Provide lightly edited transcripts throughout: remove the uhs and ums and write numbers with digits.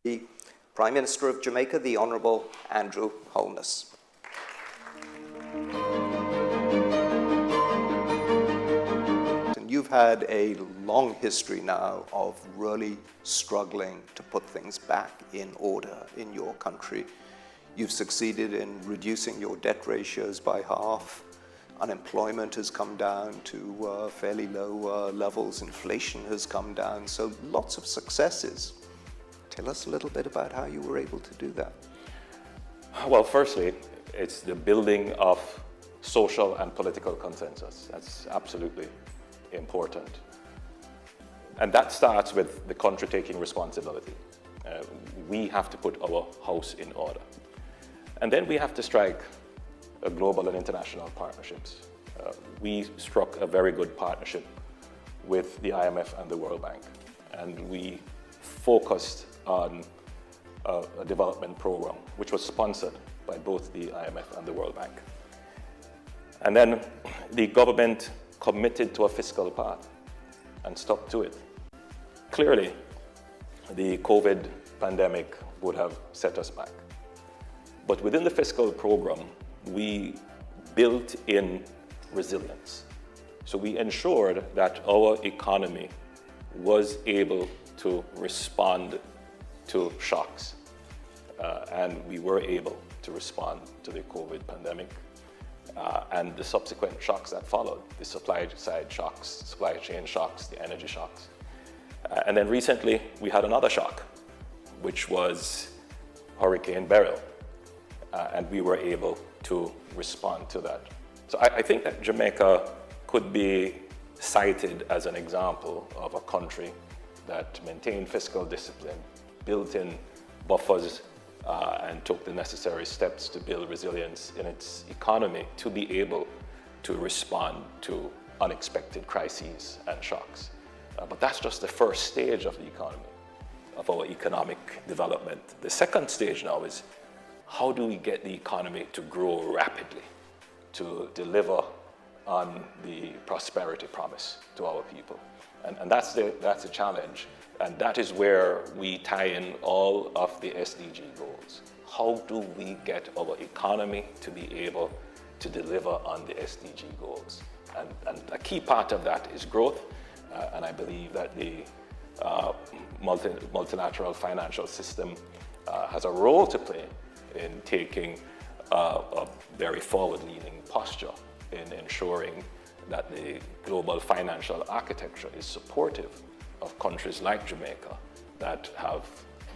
The Prime Minister of Jamaica, the Honourable Andrew Holness. And you've had a long history now of really struggling to put things back in order in your country. You've succeeded in reducing your debt ratios by half. Unemployment has come down to fairly low levels. Inflation has come down. So lots of successes. Tell us a little bit about how you were able to do that. Well, firstly, it's the building of social and political consensus. That's absolutely important. And that starts with the country taking responsibility. We have to put our house in order. And then we have to strike global and international partnerships. We struck a very good partnership with the IMF and the World Bank. And we focused on a development program, which was sponsored by both the IMF and the World Bank. And then the government committed to a fiscal path and stuck to it. Clearly, the COVID pandemic would have set us back. But within the fiscal program, we built in resilience. So we ensured that our economy was able to respond to shocks. And we were able to respond to the COVID pandemic and the subsequent shocks that followed, the supply side shocks, supply chain shocks, the energy shocks. And then recently, we had another shock, which was Hurricane Beryl. And we were able to respond to that. So I think that Jamaica could be cited as an example of a country that maintained fiscal discipline, built in buffers, and took the necessary steps to build resilience in its economy to be able to respond to unexpected crises and shocks. But that's just the first stage of the economy, of our economic development. The second stage now is how do we get the economy to grow rapidly, to deliver on the prosperity promise to our people? And that's the challenge. And that is where we tie in all of the SDG goals. How do we get our economy to be able to deliver on the SDG goals? And a key part of that is growth. And I believe that the multilateral financial system has a role to play in taking a very forward-leaning posture in ensuring that the global financial architecture is supportive of countries like Jamaica that have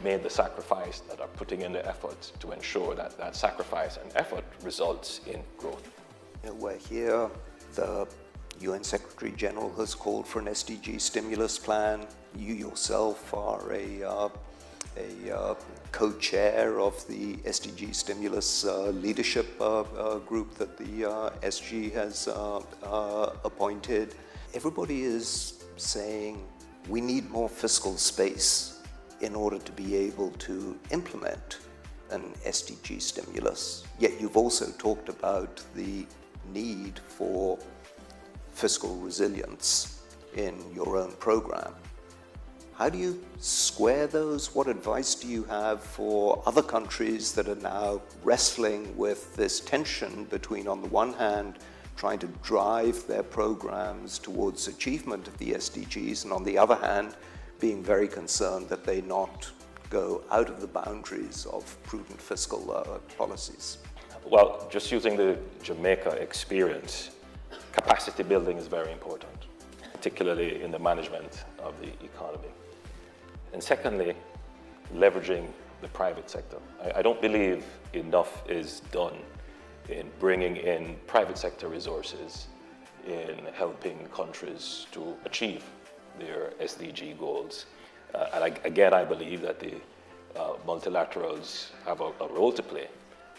made the sacrifice, that are putting in the effort to ensure that that sacrifice and effort results in growth. You know, we're here, the UN Secretary General has called for an SDG stimulus plan. You yourself are a co-chair of the SDG stimulus leadership group that the SG has appointed. Everybody is saying we need more fiscal space in order to be able to implement an SDG stimulus. Yet you've also talked about the need for fiscal resilience in your own program. How do you square those? What advice do you have for other countries that are now wrestling with this tension between, on the one hand, trying to drive their programs towards achievement of the SDGs, and on the other hand, being very concerned that they not go out of the boundaries of prudent fiscal policies? Well, just using the Jamaica experience, capacity building is very important, particularly in the management of the economy. And secondly, leveraging the private sector. I don't believe enough is done in bringing in private sector resources in helping countries to achieve their SDG goals. And again, I believe that the multilaterals have a role to play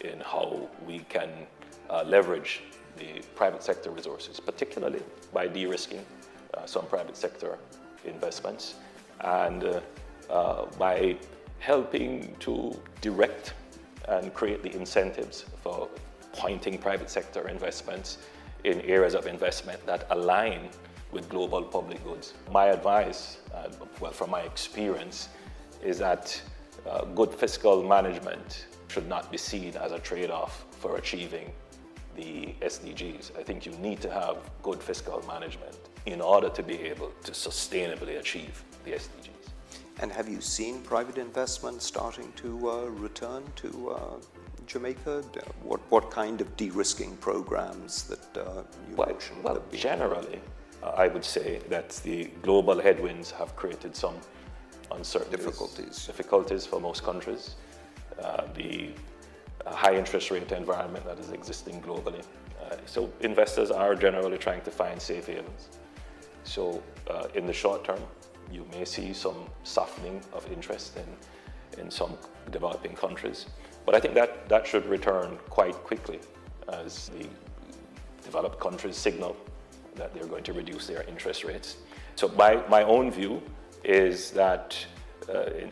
in how we can leverage the private sector resources, particularly by de-risking some private sector investments and by helping to direct and create the incentives for pointing private sector investments in areas of investment that align with global public goods. My advice, well, from my experience, is that good fiscal management should not be seen as a trade-off for achieving the SDGs. I think you need to have good fiscal management in order to be able to sustainably achieve the SDGs. And have you seen private investment starting to return to Jamaica? What kind of de-risking programs that you mentioned? Well, generally, I would say that the global headwinds have created some uncertainties, difficulties for most countries. The high interest rate environment that is existing globally. So investors are generally trying to find safe havens. So in the short term, you may see some softening of interest in some developing countries. But I think that should return quite quickly as the developed countries signal that they're going to reduce their interest rates. So my own view is that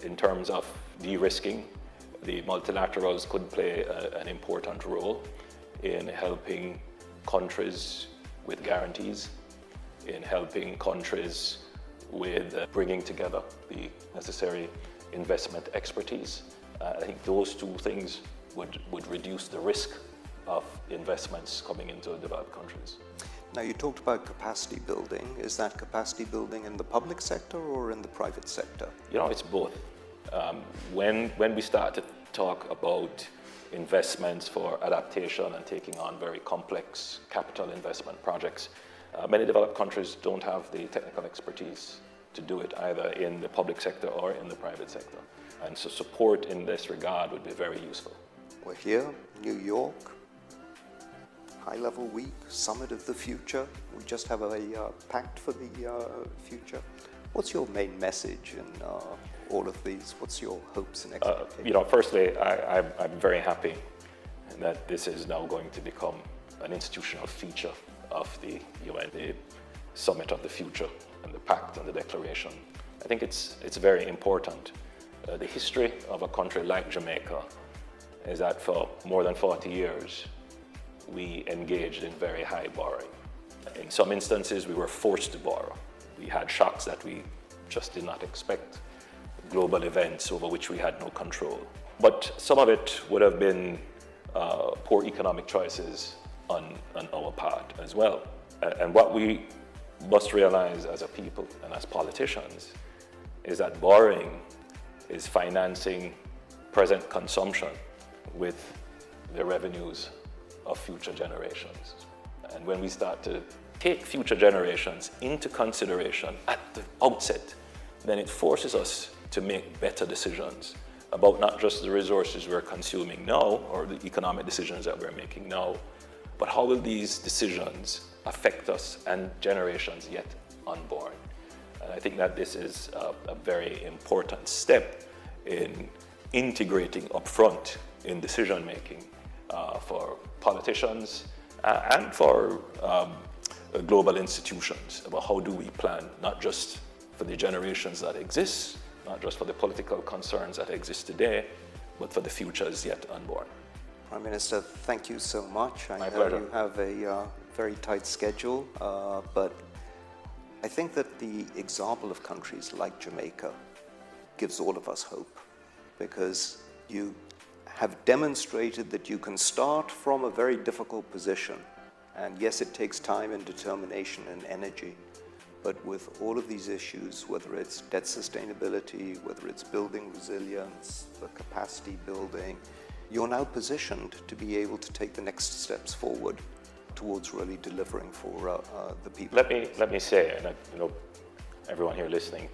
in terms of de-risking, the multilaterals could play an important role in helping countries with guarantees, in helping countries with bringing together the necessary investment expertise. I think those two things would reduce the risk of investments coming into developed countries. Now, you talked about capacity building. Is that capacity building in the public sector or in the private sector? You know, it's both. When we start to talk about investments for adaptation and taking on very complex capital investment projects, many developed countries don't have the technical expertise to do it either in the public sector or in the private sector. And so support in this regard would be very useful. We're here, New York, high-level week, Summit of the Future. We just have a pact for the future. What's your main message in all of these? What's your hopes and expectations? You know, firstly, I'm very happy that this is now going to become an institutional feature of the UN, the Summit of the Future, and the Pact and the Declaration. I think it's very important. The history of a country like Jamaica is that for more than 40 years, we engaged in very high borrowing. In some instances, we were forced to borrow. We had shocks that we just did not expect, global events over which we had no control. But some of it would have been poor economic choices on our part as well. And what we must realize as a people and as politicians is that borrowing is financing present consumption with the revenues of future generations. And when we start to take future generations into consideration at the outset, then it forces us to make better decisions about not just the resources we're consuming now or the economic decisions that we're making now, but how will these decisions affect us and generations yet unborn. And I think that this is a very important step in integrating upfront in decision making for politicians and for global institutions about how do we plan, not just for the generations that exist, not just for the political concerns that exist today, but for the futures yet unborn. Prime Minister, thank you so much. My pleasure. You have a very tight schedule, but I think that the example of countries like Jamaica gives all of us hope, because you have demonstrated that you can start from a very difficult position. And yes, it takes time and determination and energy, but with all of these issues, whether it's debt sustainability, whether it's building resilience, the capacity building, you're now positioned to be able to take the next steps forward towards really delivering for the people. Let me say, and you know, everyone here listening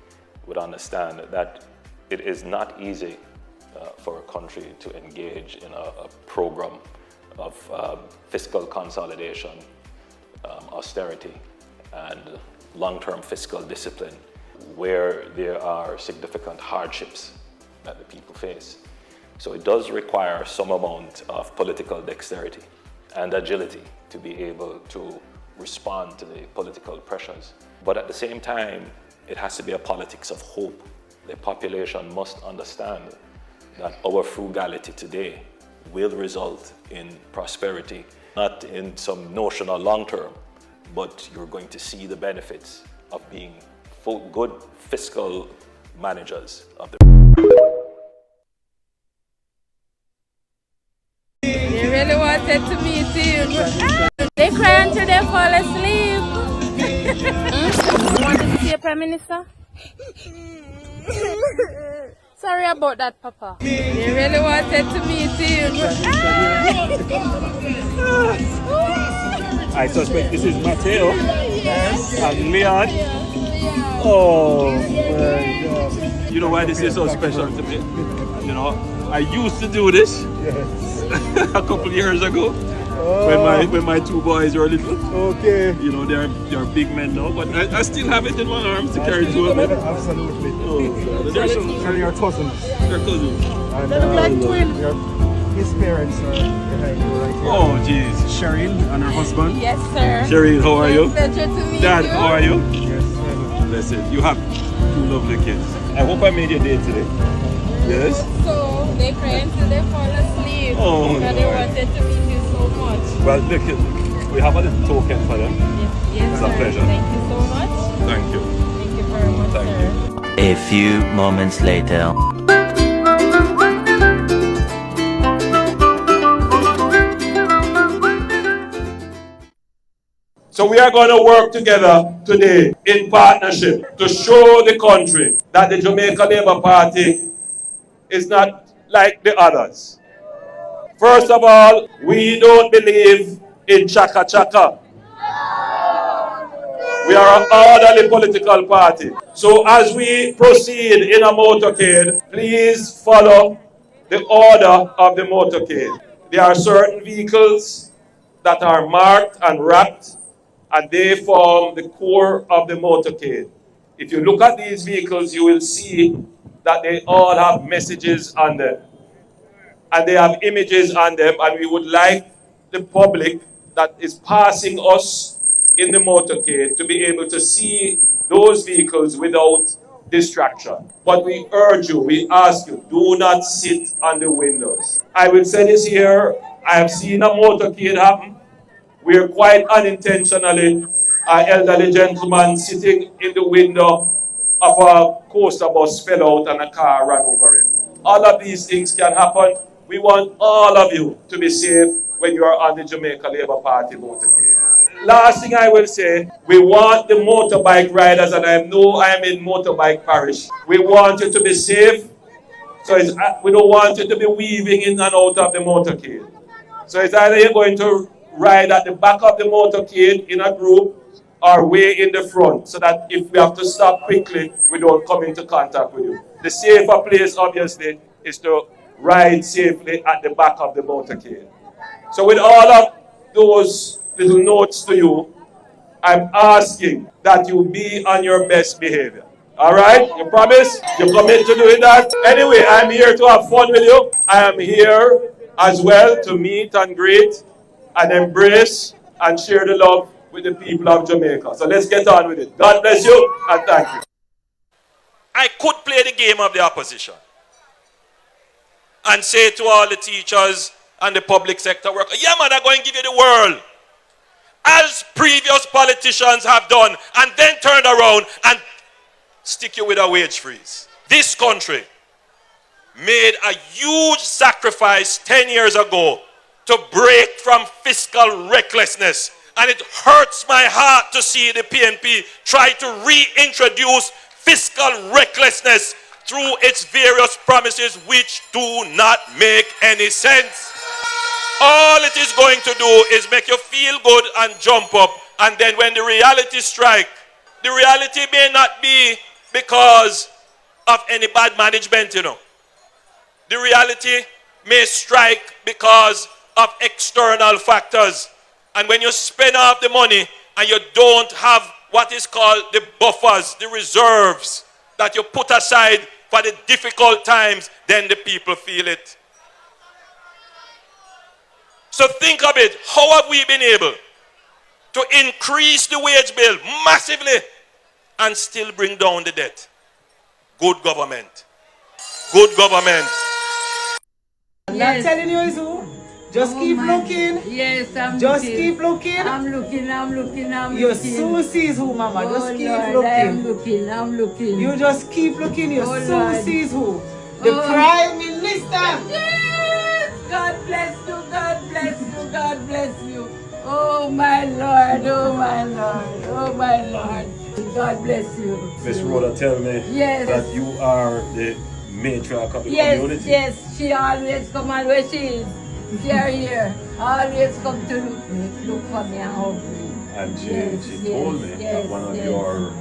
would understand that it is not easy for a country to engage in a program of fiscal consolidation, austerity, and long-term fiscal discipline, where there are significant hardships that the people face. So it does require some amount of political dexterity and agility to be able to respond to the political pressures. But at the same time, it has to be a politics of hope. The population must understand that our frugality today will result in prosperity, not in some notional long term, but you're going to see the benefits of being good fiscal managers of the Prime Minister? Sorry about that, Papa. They really wanted to meet him. I suspect this is Mateo. Yes. And Leon. Oh my God. You know why this is so special to me? You know, I used to do this a couple years ago when my two boys were little. Okay. You know, they're big men now, but I still have it in my arms to carry two of them. Absolutely. Oh, they're your cousins. They're cousins. And, they look like twins. His parents are behind you right here. Oh, jeez. Shireen and her husband. Yes, sir. Shireen, how are you? Pleasure to meet Dad, you. how are you? Yes, sir. Blessed. You have two lovely kids. I hope I made your day today. Yes? So, they pray until they fall asleep. Oh, because they wanted to meet you so much. Well, look, we have a little token for them. Yes, it's sir. a pleasure. Thank you so much. Thank you. Thank you very much, Thank sir. you. A few moments later. So we are going to work together today in partnership to show the country that the Jamaica Labour Party is not like the others. First of all, we don't believe in chaka-chaka. We are an orderly political party. So as we proceed in a motorcade, please follow the order of the motorcade. There are certain vehicles that are marked and wrapped, and they form the core of the motorcade. If you look at these vehicles, you will see that they all have messages on them. And they have images on them, and we would like the public that is passing us in the motorcade to be able to see those vehicles without distraction. But we urge you, we ask you, do not sit on the windows. I will say this here, I have seen a motorcade happen where quite unintentionally an elderly gentleman sitting in the window of a coaster bus fell out and a car ran over him. All of these things can happen. We want all of you to be safe when you are on the Jamaica Labour Party motorcade. Last thing I will say, we want the motorbike riders, and I know I am in motorbike parish. We want you to be safe, so we don't want you to be weaving in and out of the motorcade. So it's either you're going to ride at the back of the motorcade in a group or way in the front, so that if we have to stop quickly, we don't come into contact with you. The safer place, obviously, is to ride safely at the back of the motorcade. So with all of those little notes to you, I'm asking that you be on your best behavior. All right? You promise? You commit to doing that? Anyway, I'm here to have fun with you. I am here as well to meet and greet and embrace and share the love with the people of Jamaica. So let's get on with it. God bless you and thank you. I could play the game of the opposition and say to all the teachers and the public sector workers, yeah man, I'm going to give you the world, as previous politicians have done, and then turn around and stick you with a wage freeze. This country made a huge sacrifice 10 years ago to break from fiscal recklessness. And it hurts my heart to see the PNP try to reintroduce fiscal recklessness through its various promises which do not make any sense. All it is going to do is make you feel good and jump up. And then when the reality strikes, the reality may not be because of any bad management, you know. The reality may strike because of external factors. And when you spend off the money and you don't have what is called the buffers, the reserves that you put aside for the difficult times, then the people feel it. So think of it. How have we been able to increase the wage bill massively and still bring down the debt? Good government. Good government. I'm not telling you, Izu. Just keep looking. Yes, I'm just looking. Keep looking. I'm looking. You soon sees who, Mama. Oh, just keep Lord, looking. I'm looking. You just keep looking. You soon Lord. sees who. The Prime Minister. Yes! God bless you. God bless you. God bless you. Oh my Lord. Oh my Lord. Oh my Lord. God bless you. Miss Rhoda tell me Yes. that you are the matriarch of the Yes, community. yes, she always come and where she is. She are here. Always come to look for me and hug me. And she Yes, told me yes, that one of yes. your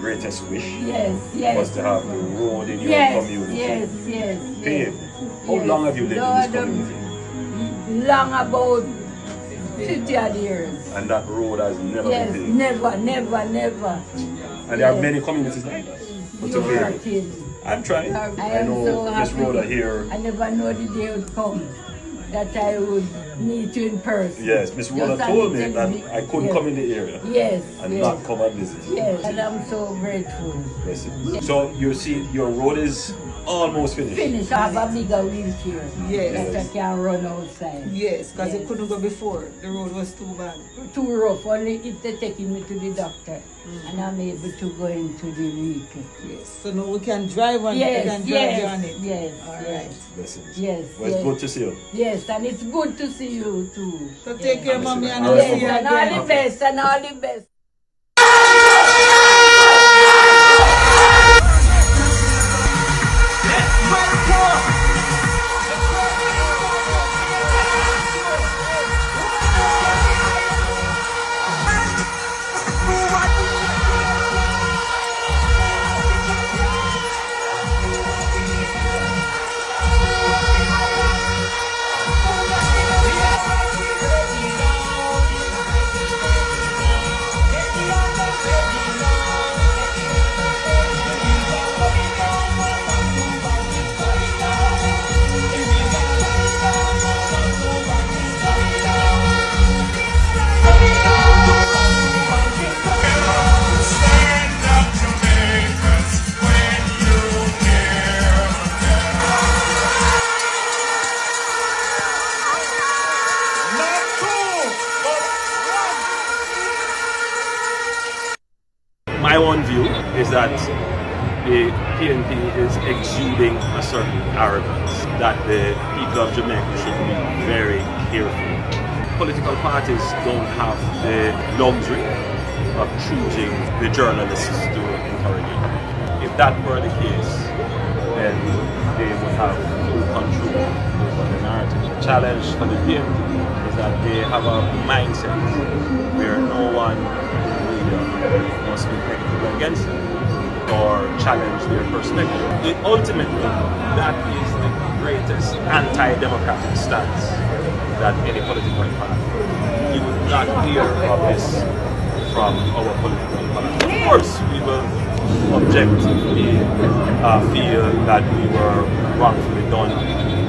greatest wish Yes. was to have the road in your Yes, community yes. paved. How Yes. long have you lived in this Lord, community? long about 50 odd years. And that road has never Yes, been paved. never. And there are many communities like that. But to You are pave it. kidding. I'm trying. I I am know so Miss happy. Rhoda here. I never know the day would come that I would meet you in person. Yes, Miss Rhoda Just told me as that you- I couldn't yes. come in the area Yes, and yes. not come and visit. Yes, and I'm so grateful. Listen. So you see, your road is almost finished. Finish. I have a bigger wheelchair Yes. that I can run outside. Yes, because Yes. it couldn't go before. The road was too bad. Too rough, only if they're taking me to the doctor and I'm able to go into the vehicle. Yes. So now we can drive on it. Yes, We can drive you on it. yes. All right. Blessings. Yes, Well, it's yes. good to see you. Yes, and it's good to see you too. So take care, mommy, and All I'll right, see you Yes, and all again. the best, and all the best. My own view is that the PNP is exuding a certain arrogance that the people of Jamaica should be very careful. Political parties don't have the luxury of choosing the journalists to interrogate. If that were the case, then they would have full control over the narrative. The challenge for the PNP is that they have a mindset where no one must be negative against them or challenge their perspective. Ultimately, that is the greatest anti-democratic stance that any political party. You would not hear of this from our political party. Of course, we will objectively feel that we were wrongfully done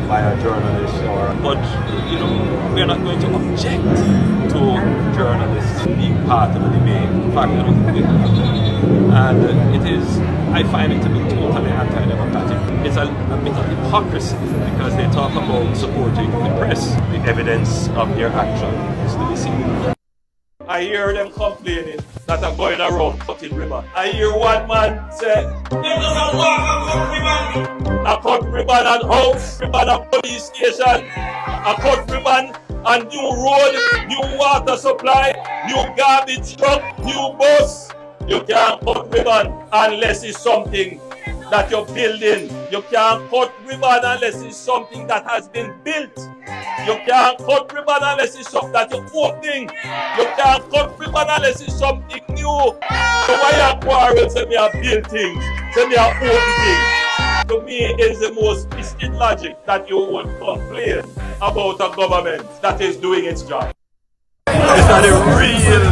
by a journalist, but we're not going to object to journalists being part of the debate. In fact, and it is, I find it to be totally anti-democratic. It's a bit of hypocrisy because they talk about supporting the press. The evidence of their action is to be seen. I hear them complaining that I'm going around cutting ribbon. I hear one man say, I cut ribbon on house, ribbon on police station, I cut ribbon on new road, new water supply, new garbage truck, new bus. You can't cut ribbon unless it's something that you're building. You can't cut ribbon unless it's something that has been built. You can't cut ribbon unless it's something that you're opening. You can't cut ribbon unless it's something new. So why you quarrel say me are build things, say me are open things? To me, it's the most twisted logic that you would complain about a government that is doing its job. It's not a real